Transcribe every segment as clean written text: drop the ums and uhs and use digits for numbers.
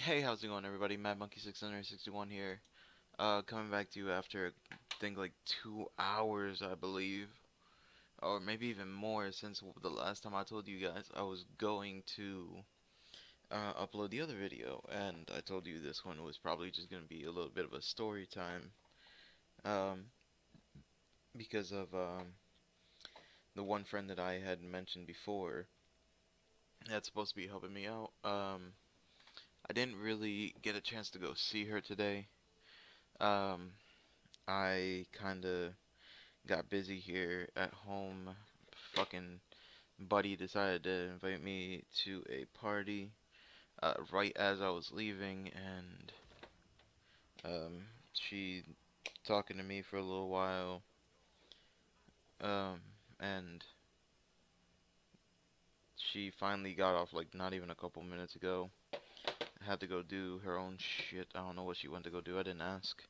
Hey, how's it going, everybody? Mad Monkey 661 here. Coming back to you after I think like 2 hours, I believe, or maybe even more, since the last time I told you guys I was going to upload the other video, and I told you this one was probably just gonna be a little bit of a story time, um, because of the one friend that I had mentioned before that's supposed to be helping me out. I didn't really get a chance to go see her today. Um, I kinda got busy here at home. Fucking buddy decided to invite me to a party right as I was leaving, and she talking to me for a little while, um, and she finally got off like not even a couple minutes ago. Had to go do her own shit. I don't know what she went to go do. I didn't ask.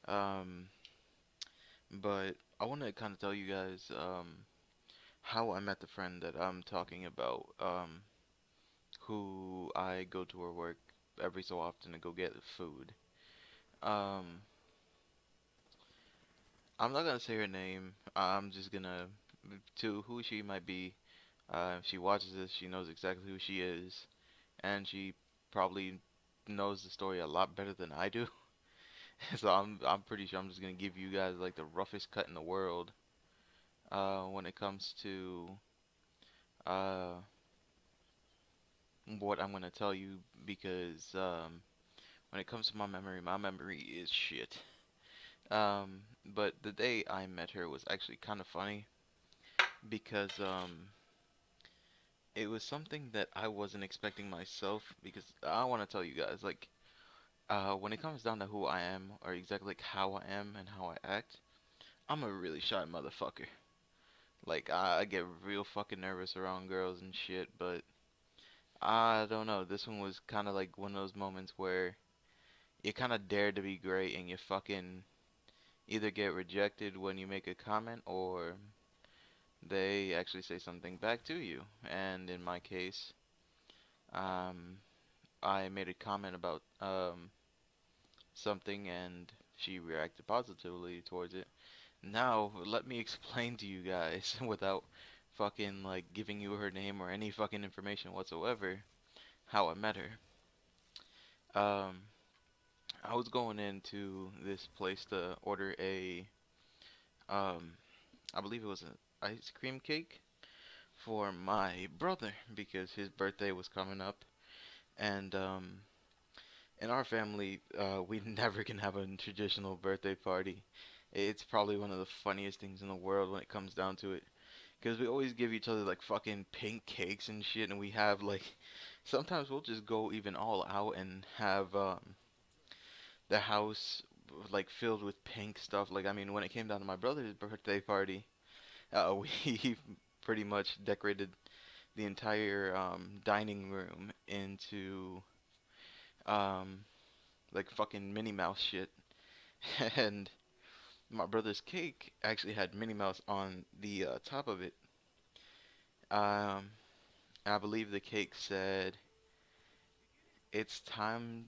Um, but I want to kind of tell you guys how I met the friend that I'm talking about. Who I go to her work every so often to go get food. Um, I'm not gonna say her name. I'm just gonna to who she might be. If she watches this, she knows exactly who she is, and she probably knows the story a lot better than I do. So I'm pretty sure I'm just gonna give you guys like the roughest cut in the world when it comes to uh, what I'm gonna tell you because when it comes to my memory is shit. But the day I met her was actually kind of funny because it was something that I wasn't expecting myself. Because I want to tell you guys, like, when it comes down to who I am or exactly like how I am and how I act, I'm a really shy motherfucker. Like, I get real fucking nervous around girls and shit, but I don't know. This one was kind of like one of those moments where you kind of dare to be great and you fucking either get rejected when you make a comment or they actually say something back to you. And in my case, um, I made a comment about something and she reacted positively towards it. Now, let me explain to you guys without fucking like giving you her name or any fucking information whatsoever how I met her. Um, I was going into this place to order a um, I believe it was an ice cream cake for my brother because his birthday was coming up, and in our family, we never can have a traditional birthday party. It's probably one of the funniest things in the world when it comes down to it, because we always give each other like fucking pink cakes and shit, and we have like sometimes we'll just go even all out and have the house like filled with pink stuff. Like I mean, when it came down to my brother's birthday party, we pretty much decorated the entire dining room into um, like fucking Minnie Mouse shit. And my brother's cake actually had Minnie Mouse on the top of it. Um, I believe the cake said, "It's time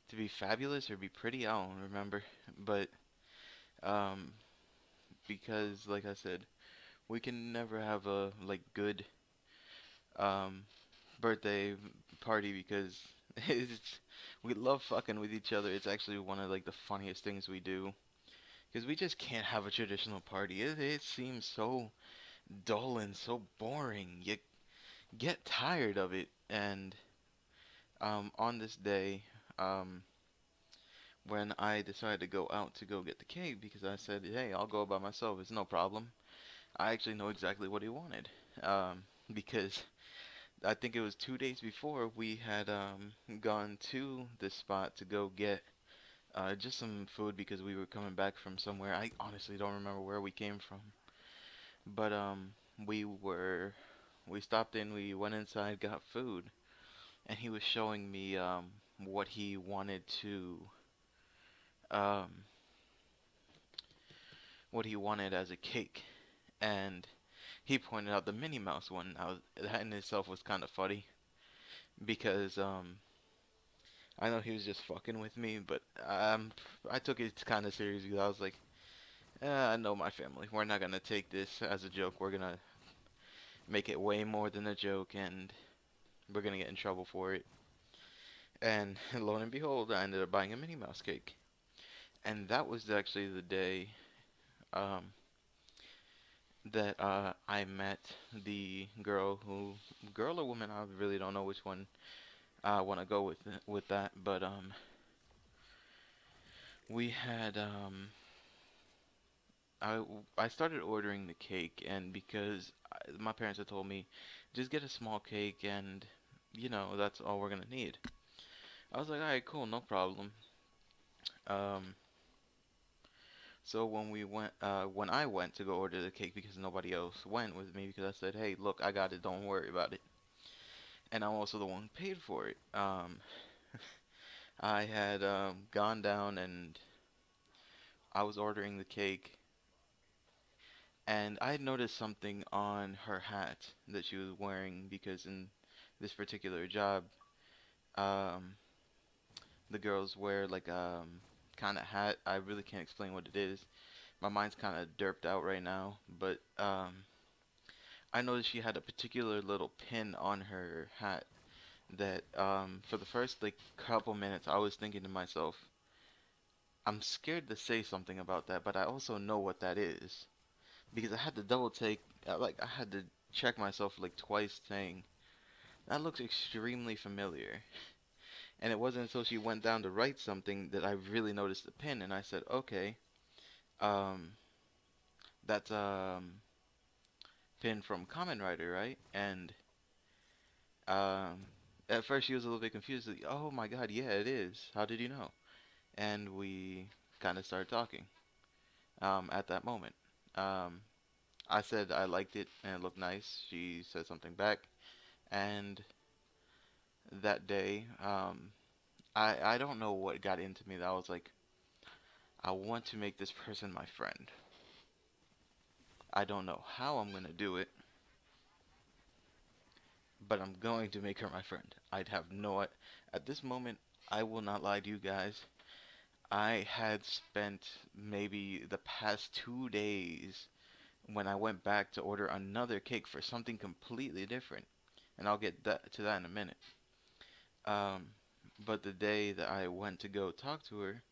to be fabulous or be pretty." I don't remember, but um, because like I said, we can never have a like good um, birthday party because it's we love fucking with each other. It's actually one of like the funniest things we do because we just can't have a traditional party. It seems so dull and so boring. You get tired of it. And on this day, um, when I decided to go out to go get the cake because I said, hey, I'll go by myself. It's no problem. I actually know exactly what he wanted. Because I think it was 2 days before we had gone to this spot to go get just some food because we were coming back from somewhere. I honestly don't remember where we came from, but we were we stopped in, we went inside, got food, and he was showing me what he wanted to um, what he wanted as a cake, and he pointed out the Minnie Mouse one. Now that in itself was kind of funny because I know he was just fucking with me, but I took it kind of seriously. I was like, I know my family. We're not gonna take this as a joke. We're gonna make it way more than a joke, and we're gonna get in trouble for it. And lo and behold, I ended up buying a Minnie Mouse cake. And that was actually the day um, that I met the girl or woman, I really don't know which one I want to go with that. But we had I I started ordering the cake, and because my parents had told me, just get a small cake, and that's all we're gonna need. I was like, all right, cool, no problem. Um, So when I went to go order the cake because nobody else went with me because I said, hey, look, I got it, don't worry about it, and I'm also the one who paid for it. I had gone down and I was ordering the cake, and I had noticed something on her hat that she was wearing because in this particular job, um, the girls wear like kind of hat. I really can't explain what it is. My mind's kind of derped out right now, but I noticed she had a particular little pin on her hat that for the first like couple minutes I was thinking to myself, I'm scared to say something about that, but I also know what that is because I had to double take like I had to check myself like twice saying that looks extremely familiar. And it wasn't until she went down to write something that I really noticed the pin and I said, "Okay, um that's pin from Common Writer, right?" And Um, at first she was a little bit confused. Like, oh my God, yeah, it is. How did you know? And we kind of started talking. At that moment, um, I said I liked it and it looked nice. She said something back, and that day, I don't know what got into me. That I was like, I want to make this person my friend. I don't know how I'm gonna do it, but I'm going to make her my friend. I'd have no. At this moment, I will not lie to you guys. I had spent maybe the past 2 days when I went back to order another cake for something completely different, and I'll get to that in a minute. Um, but the day that I went to go talk to her,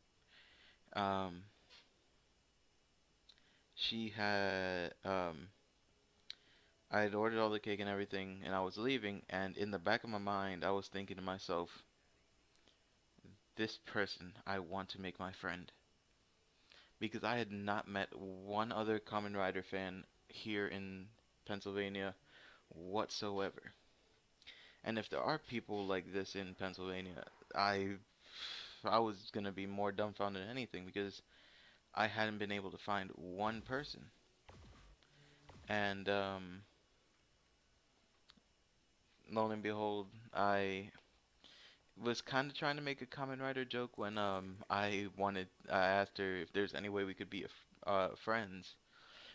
um, she had I had ordered all the cake and everything, and I was leaving, and in the back of my mind, I was thinking to myself, this person I want to make my friend. Because I had not met one other Kamen Rider fan here in Pennsylvania whatsoever. And if there are people like this in Pennsylvania, I I was gonna be more dumbfounded than anything because I hadn't been able to find one person. And lo and behold, I was kind of trying to make a Kamen Rider joke when I asked her if there's any way we could be friends,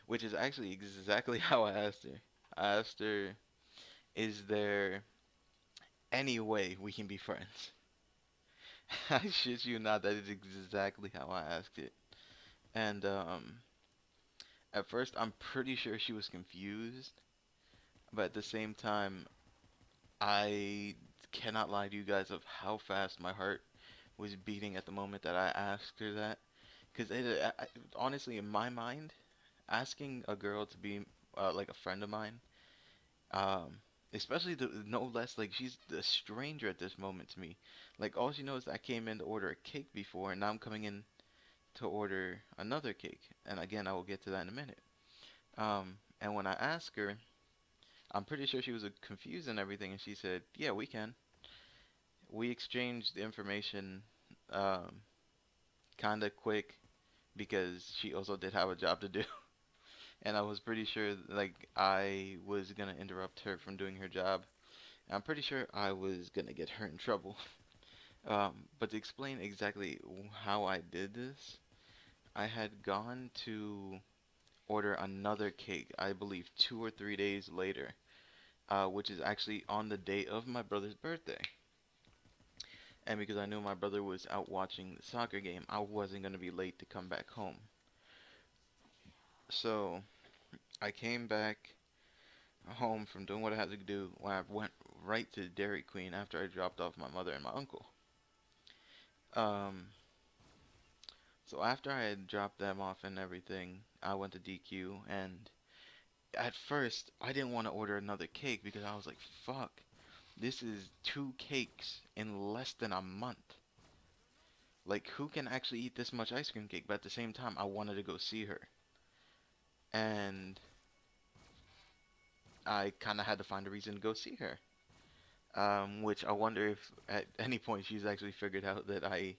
which is actually exactly how I asked her. I asked her, is there any way we can be friends? I shit you not, that is exactly how I asked it. And at first, I'm pretty sure she was confused, but at the same time, I cannot lie to you guys of how fast my heart was beating at the moment that I asked her that. Because honestly, in my mind, asking a girl to be like a friend of mine, um, especially no less like she's a stranger at this moment to me. Like all she knows is I came in to order a cake before, and now I'm coming in to order another cake. And again, I will get to that in a minute. And when I asked her, I'm pretty sure she was confused and everything, and she said, "Yeah, we can." We exchanged information, um, kind of quick because she also did have a job to do, and I was pretty sure like I was gonna interrupt her from doing her job. I'm pretty sure I was gonna get her in trouble. But to explain exactly how I did this, I had gone to order another cake, I believe 2 or 3 days later, which is actually on the day of my brother's birthday. And because I knew my brother was out watching the soccer game, I wasn't gonna be late to come back home. So I came back home from doing what I had to do when I went right to Dairy Queen after I dropped off my mother and my uncle. Um, so after I had dropped them off and everything, I went to DQ, and at first I didn't want to order another cake because I was like, fuck, this is two cakes in less than a month. Like, who can actually eat this much ice cream cake? But at the same time, I wanted to go see her. And I kind of had to find a reason to go see her. Which I wonder if at any point she's actually figured out that I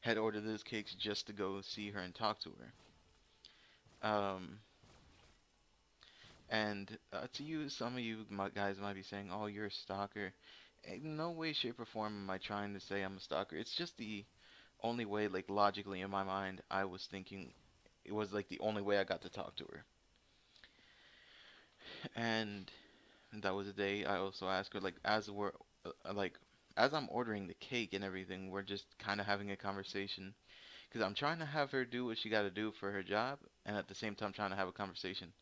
had ordered those cakes just to go see her and talk to her. And to you, some of you guys might be saying, "Oh, you're a stalker." In no way, shape, or form am I trying to say I'm a stalker. It's just the only way, like logically in my mind, I was thinking it was like the only way I got to talk to her. And that was the day I also asked her, like, like, as I'm ordering the cake and everything, we're just kind of having a conversation because I'm trying to have her do what she got to do for her job, and at the same time trying to have a conversation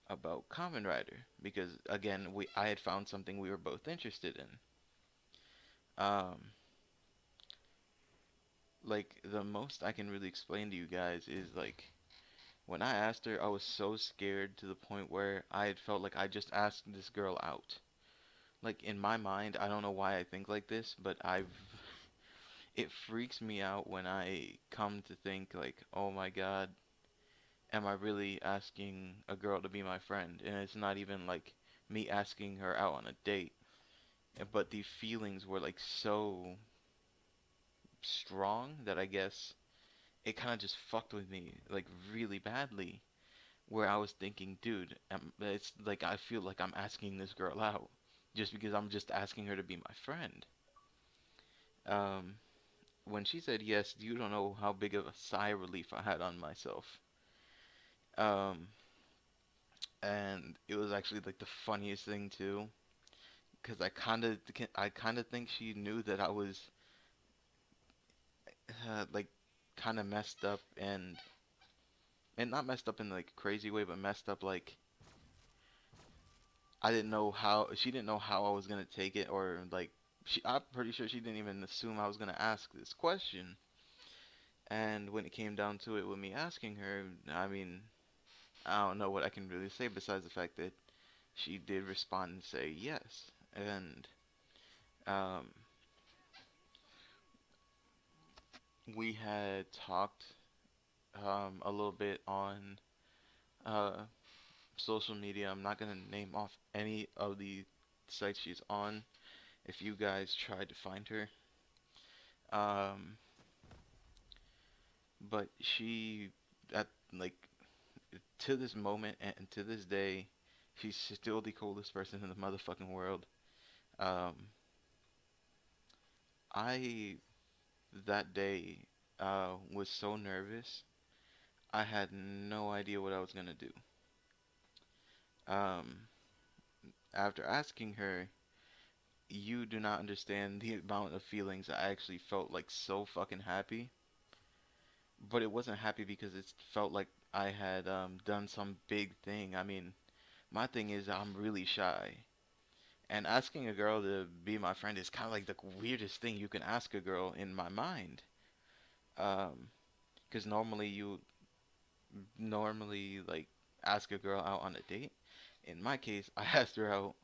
about Kamen Rider because again, I had found something we were both interested in. Um, like the most I can really explain to you guys is like when I asked her, I was so scared to the point where I had felt like I just asked this girl out. Like in my mind, I don't know why I think like this, but it freaks me out when I come to think like, oh my God, am I really asking a girl to be my friend? And it's not even like me asking her out on a date, but the feelings were like so strong that I guess it kind of just fucked with me like really badly. Where I was thinking, dude, it's like I feel like I'm asking this girl out just because I'm just asking her to be my friend. Um, when she said yes, you don't know how big of a sigh of relief I had on myself. Um, and it was actually like the funniest thing too, because I kind of think she knew that I was like kind of messed up and not messed up in like a crazy way, but messed up like I didn't know how she didn't know how I was gonna take it or like I'm pretty sure she didn't even assume I was gonna ask this question. And when it came down to it with me asking her, I mean, I don't know what I can really say besides the fact that she did respond and say yes. And um, we had talked a little bit on uh, social media. I'm not gonna name off any of the sites she's on. If you guys tried to find her, um, but she at like to this moment and to this day, she's still the coolest person in the motherfucking world. Um, I that day was so nervous. I had no idea what I was gonna do. Um, after asking her, you do not understand the amount of feelings I actually felt like so fucking happy. But it wasn't happy because it felt like I had done some big thing. I mean, my thing is I'm really shy. And asking a girl to be my friend is kind of like the weirdest thing you can ask a girl in my mind. Um, because normally like ask a girl out on a date. In my case, I asked her out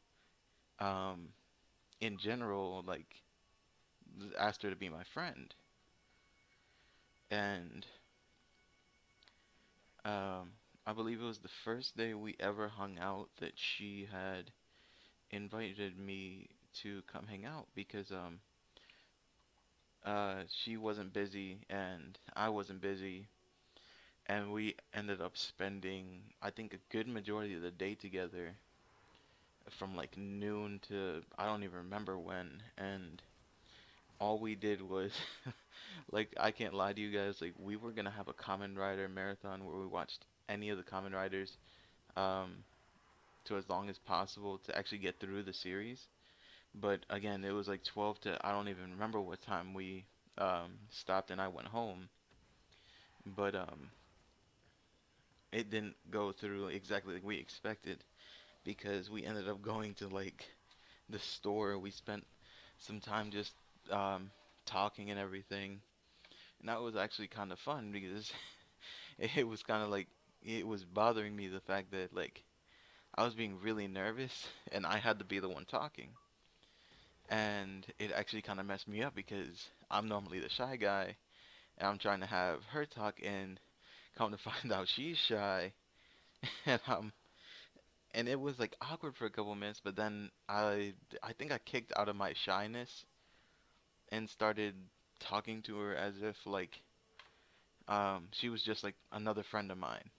um in general, like asked her to be my friend. And um I believe it was the first day we ever hung out that she had invited me to come hang out because she wasn't busy and I wasn't busy and we ended up spending I think a good majority of the day together from like noon to I don't even remember when and all we did was like I can't lie to you guys like we were gonna have a Kamen Rider marathon where we watched any of the Kamen Riders um to as long as possible to actually get through the series But again, it was like 12 to I don't even remember what time we stopped and I went home. But it didn't go through exactly like we expected because we ended up going to like the store. We spent some time just um, talking and everything, and that was actually kind of fun because it was kind of like it was bothering me the fact that like I was being really nervous and I had to be the one talking, and it actually kind of messed me up because I'm normally the shy guy and I'm trying to have her talk and come to find out she's shy and and it was like awkward for a couple minutes, but then I think I kicked out of my shyness and started talking to her as if like she was just like another friend of mine.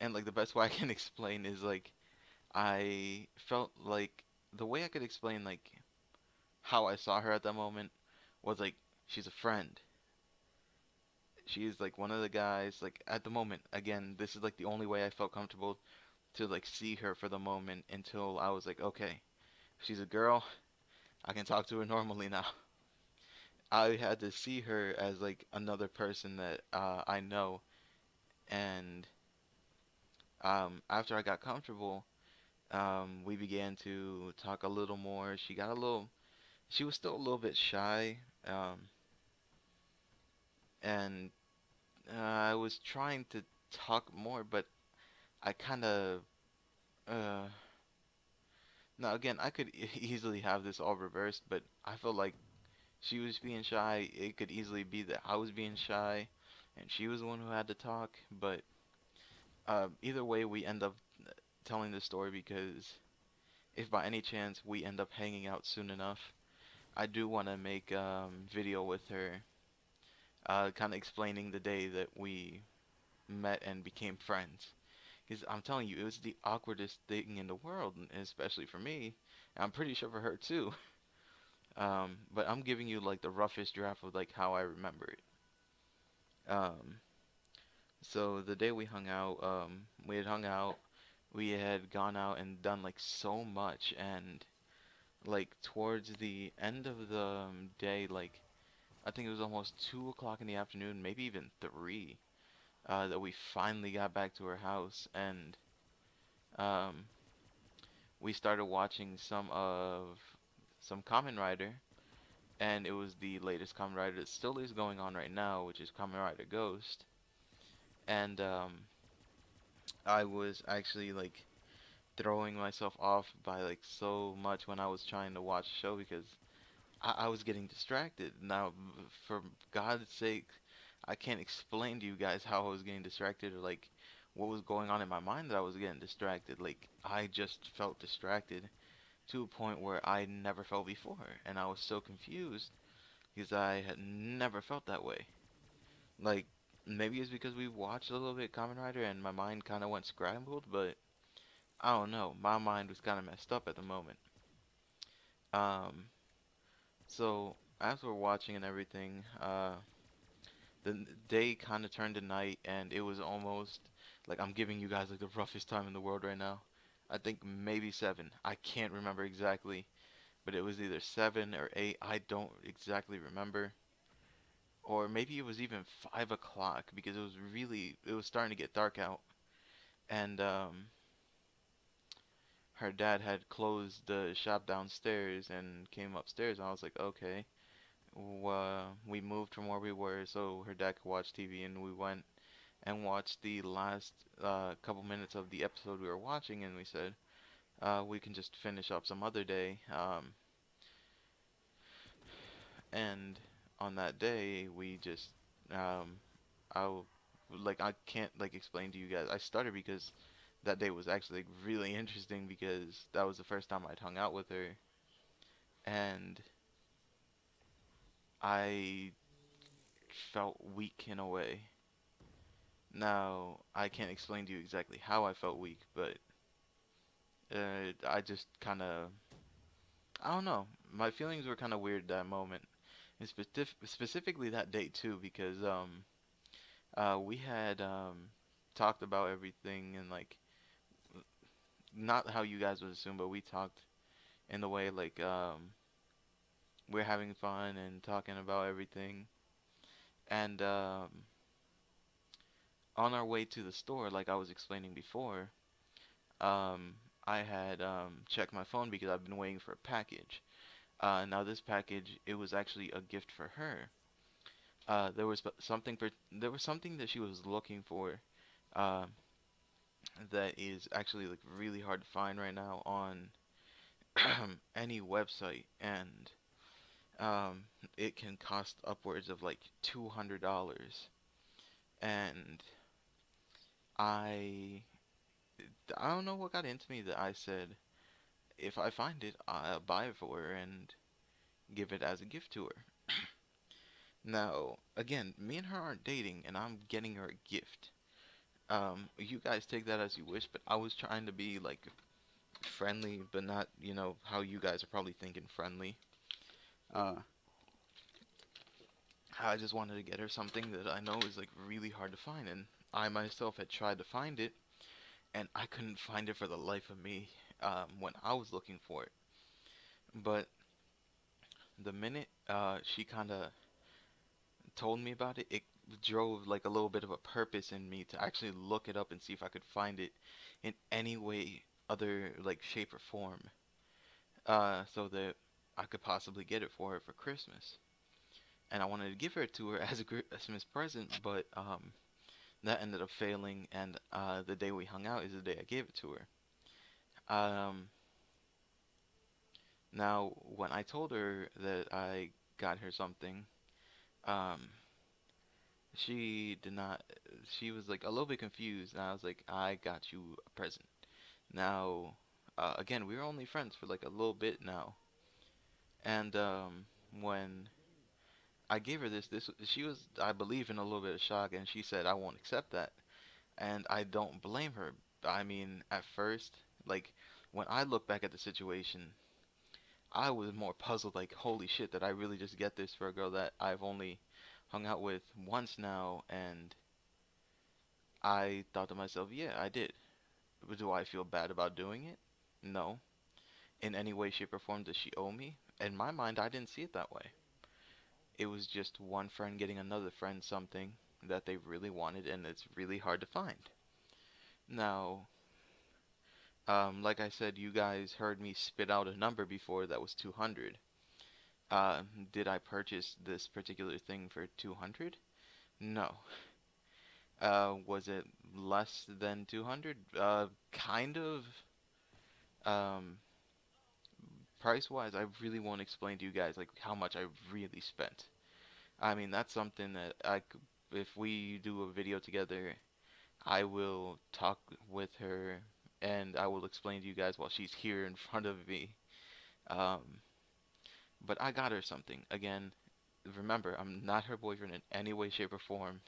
And like the best way I can explain is like I felt like the way I could explain like how I saw her at that moment was like she's a friend. She's like one of the guys like at the moment again this is like the only way I felt comfortable to like see her for the moment until I was like okay, she's a girl. I can talk to her normally now. I had to see her as like another person that I know, and after I got comfortable, we began to talk a little more. She was still a little bit shy, um, and I was trying to talk more, but I kind of, uh, now again, I could easily have this all reversed, but I felt like she was being shy. It could easily be that I was being shy, and she was the one who had to talk, but either way, we end up telling the story because if by any chance we end up hanging out soon enough, I do want to make video with her, kind of explaining the day that we met and became friends. Because I'm telling you, it was the awkwardest thing in the world, and especially for me. And I'm pretty sure for her too. But I'm giving you like the roughest draft of like how I remember it. Um, so the day we hung out, we had hung out, we had gone out and done like so much, and like towards the end of the day, like I think it was almost 2 o'clock in the afternoon, maybe even three, that we finally got back to her house, and um, we started watching some Kamen Rider, and it was the latest Kamen Rider that still is going on right now, which is Kamen Rider Ghost, and I was actually like throwing myself off by like so much when I was trying to watch the show because I was getting distracted. Now, for God's sake, I can't explain to you guys how I was getting distracted or like what was going on in my mind that I was getting distracted. Like, I just felt distracted to a point where I never felt before, and I was so confused because I had never felt that way. Like, maybe it's because we watched a little bit Kamen Rider and my mind kind of went scrambled, but I don't know. My mind was kind of messed up at the moment. Um, so as we're watching and everything, the day kind of turned to night, and it was almost like I'm giving you guys like the roughest time in the world right now. I think maybe 7. I can't remember exactly, but it was either 7 or 8. I don't exactly remember. Or maybe it was even 5 o'clock because it was starting to get dark out. And her dad had closed the shop downstairs and came upstairs. And I was like, okay. We moved from where we were so her dad could watch TV, and we went and watched the last couple minutes of the episode we were watching, and we said we can just finish up some other day. And on that day, we just um, like I can't like explain to you guys. I started because that day was actually like, really interesting because that was the first time I'd hung out with her, and I felt weak in a way. Now, I can't explain to you exactly how I felt weak, but I just kind of, I don't know. My feelings were kind of weird that moment, and specifically that day too, because we had talked about everything and like not how you guys would assume, but we talked. in the way like we're having fun and talking about everything. And on our way to the store, like I was explaining before, um, I had checked my phone because I've been waiting for a package. Now this package, it was actually a gift for her. There was something that she was looking for, uh, that is actually like really hard to find right now on any website, and um, it can cost upwards of like $200. And I I don't know what got into me that I said if I find it, I'll buy it for her and give it as a gift to her. Now, again, me and her aren't dating, and I'm getting her a gift. You guys take that as you wish, but I was trying to be like friendly, but not, how you guys are probably thinking friendly. Uh, I just wanted to get her something that I know is like really hard to find, and I myself had tried to find it, and I couldn't find it for the life of me when I was looking for it. But the minute she kind of told me about it, it drove like a little bit of a purpose in me to actually look it up and see if I could find it in any way, other like shape or form, so that I could possibly get it for her for Christmas. And I wanted to give her to her as a Christmas present, but that ended up failing. And the day we hung out is the day I gave it to her. Um, Now, when I told her that I got her something, um, she did not. She was like a little bit confused, and I was like, "I got you a present." Now, again, we were only friends for like a little bit now, and when I gave her this, she was, I believe, in a little bit of shock, and she said, "I won't accept that," and I don't blame her. I mean, at first, like when I look back at the situation, I was more puzzled, like, holy shit, did I really just get this for a girl that I've only hung out with once now? And I thought to myself, yeah, I did. But do I feel bad about doing it? No. In any way, shape, or form does she owe me? In my mind, I didn't see it that way. It was just one friend getting another friend something that they really wanted, and it's really hard to find. Now, like I said, you guys heard me spit out a number before that was 200. Uh, did I purchase this particular thing for 200? No. Was it less than 200? Kind of. Um, Price-wise, I really won't explain to you guys like how much I really spent. I mean, that's something that if we do a video together, I will talk with her and I will explain to you guys while she's here in front of me. Um, but I got her something. Again, remember, I'm not her boyfriend in any way, shape, or form.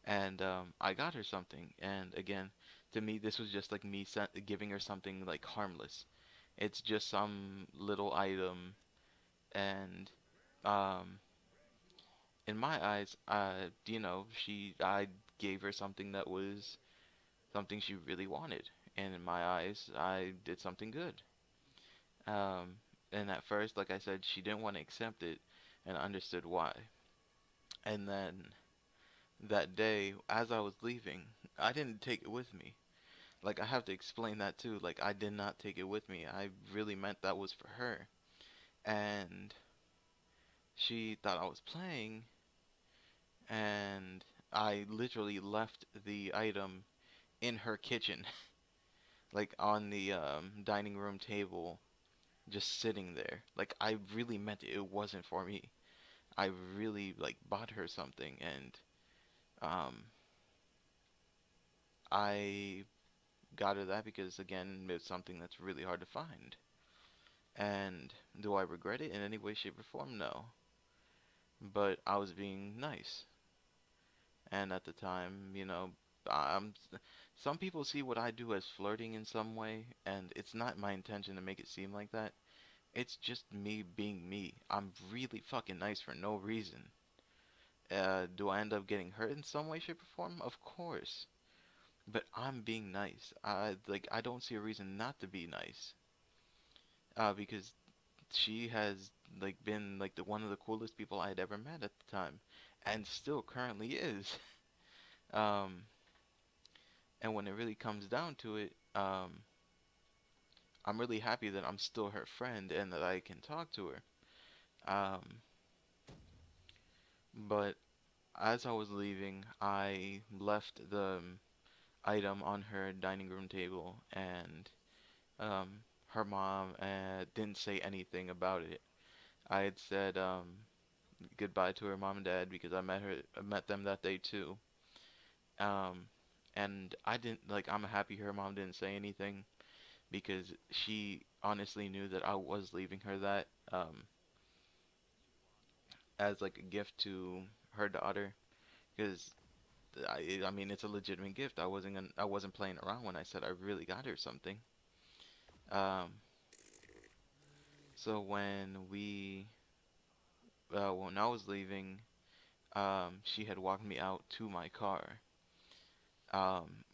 And I got her something, and again, to me, this was just like me giving her something like harmless. It's just some little item, and um, in my eyes, I gave her something that was something she really wanted, and in my eyes, I did something good. Um, and at first, like I said, she didn't want to accept it, and I understood why. And then that day, as I was leaving, I didn't take it with me. Like, I have to explain that too. Like, I did not take it with me. I really meant that was for her. And she thought I was playing, and I literally left the item in her kitchen, like on the dining room table, just sitting there. Like, I really meant it. It wasn't for me. I really, like, bought her something, and um, I got her that because, again, it's something that's really hard to find. And do I regret it in any way, shape, or form? No. But I was being nice. And at the time, I'm, some people see what I do as flirting in some way, and it's not my intention to make it seem like that. It's just me being me. I'm really fucking nice for no reason. Do I end up getting hurt in some way, shape, or form? Of course. But I'm being nice. I don't see a reason not to be nice. because she has like been like the one of the coolest people I had ever met at the time, and still currently is. Um, and when it really comes down to it, I'm really happy that I'm still her friend and that I can talk to her. Um, but as I was leaving, I left the item on her dining room table, and her mom didn't say anything about it. I had said goodbye to her mom and dad because I met them that day too. Um, and I didn't like. I'm happy her mom didn't say anything because she honestly knew that I was leaving her that as like a gift to her daughter. Because I mean, it's a legitimate gift. I wasn't playing around when I said I really got her something. Um, so when I was leaving, she had walked me out to my car.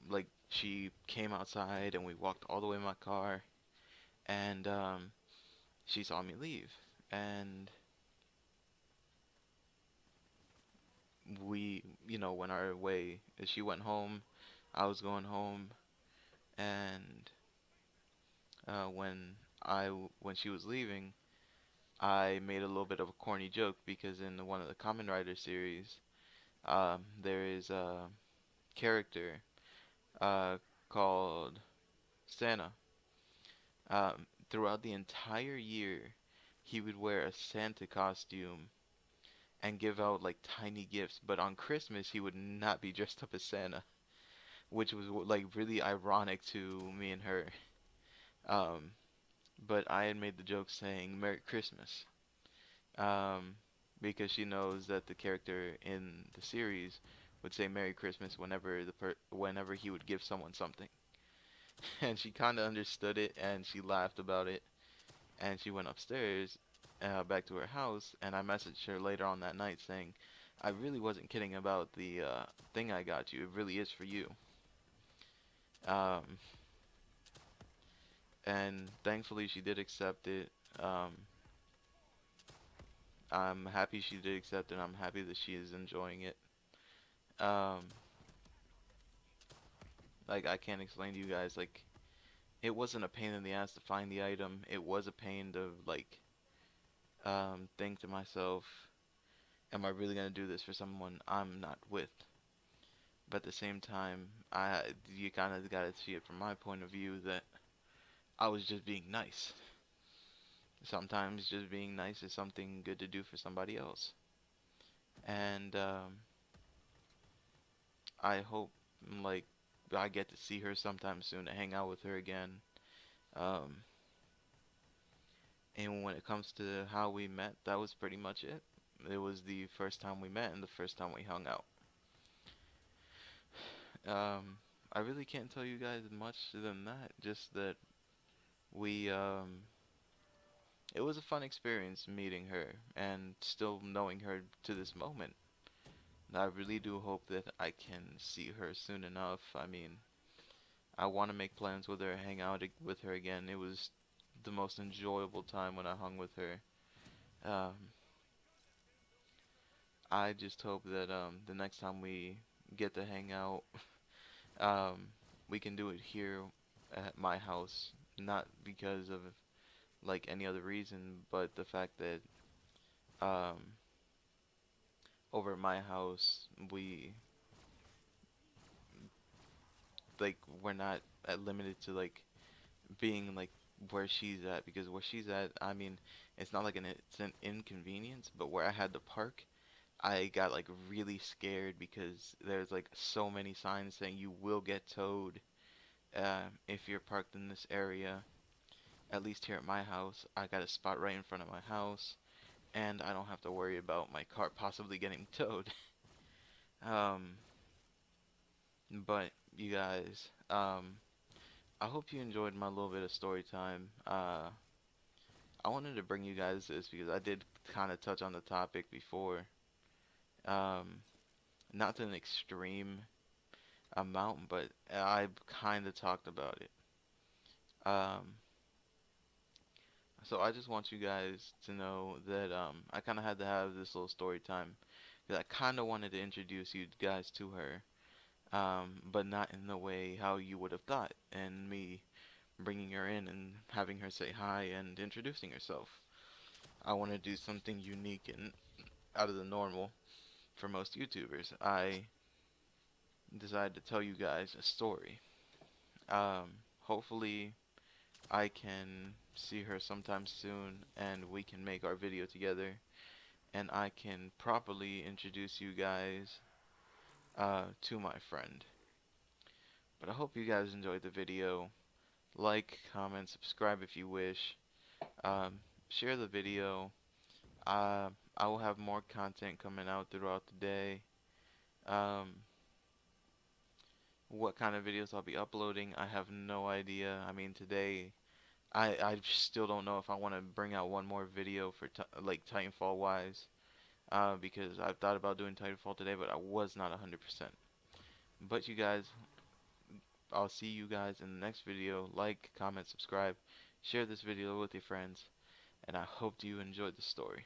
Like she came outside and we walked all the way to my car, and she saw me leave, and we, went our way. She went home, I was going home, and when she was leaving, I made a little bit of a corny joke because in one of the Kamen Rider series, there is a character uh, called Santa. Throughout the entire year, he would wear a Santa costume and give out like tiny gifts, but on Christmas he would not be dressed up as Santa, which was like really ironic to me and her. Um, but I had made the joke saying Merry Christmas, um, because she knows that the character in the series would say Merry Christmas whenever he would give someone something, and she kind of understood it and she laughed about it, and she went upstairs, back to her house, and I messaged her later on that night saying, I really wasn't kidding about the thing I got you. It really is for you. Um, and thankfully she did accept it. Um, I'm happy she did accept it. I'm happy that she is enjoying it. Um, like I can't explain to you guys, like it wasn't a pain in the ass to find the item. It was a pain to like think to myself, am I really gonna do this for someone I'm not with? But at the same time, you kind of gotta see it from my point of view that I was just being nice. Sometimes just being nice is something good to do for somebody else. And I hope like I get to see her sometime soon to hang out with her again. Um, and when it comes to how we met, that was pretty much it. It was the first time we met and the first time we hung out. I really can't tell you guys much than that. Just that we it was a fun experience meeting her and still knowing her to this moment. I really do hope that I can see her soon enough. I mean, I want to make plans with her, hang out with her again. It was the most enjoyable time when I hung with her. Um, I just hope that the next time we get to hang out, um, we can do it here at my house. Not because of like any other reason, but the fact that um, over at my house we're not limited to like being like where she's at, because where she's at, I mean, it's not like it's an inconvenience, but where I had to park, I got like really scared because there's like so many signs saying you will get towed if you're parked in this area. At least here at my house, I got a spot right in front of my house, and I don't have to worry about my car possibly getting towed. Um, but you guys, I hope you enjoyed my little bit of story time. I wanted to bring you guys this because I did kind of touch on the topic before. Um, Not to an extreme amount, but I kind of talked about it. Um, So I just want you guys to know that I kind of had to have this little story time because I kind of wanted to introduce you guys to her, but not in the way how you would have thought, and me bringing her in and having her say hi and introducing herself. I want to do something unique and out of the normal for most YouTubers. I decided to tell you guys a story. Hopefully I can see her sometime soon and we can make our video together and I can properly introduce you guys to my friend. But I hope you guys enjoyed the video. Like, comment, subscribe if you wish. Um, Share the video. I will have more content coming out throughout the day. Um, what kind of videos I'll be uploading, I have no idea. I mean, today, I still don't know if I want to bring out one more video for like Titanfall wise. Because I've thought about doing Titanfall today, but I was not 100%. But you guys, I'll see you guys in the next video. Like, comment, subscribe, share this video with your friends, and I hope you enjoyed the story.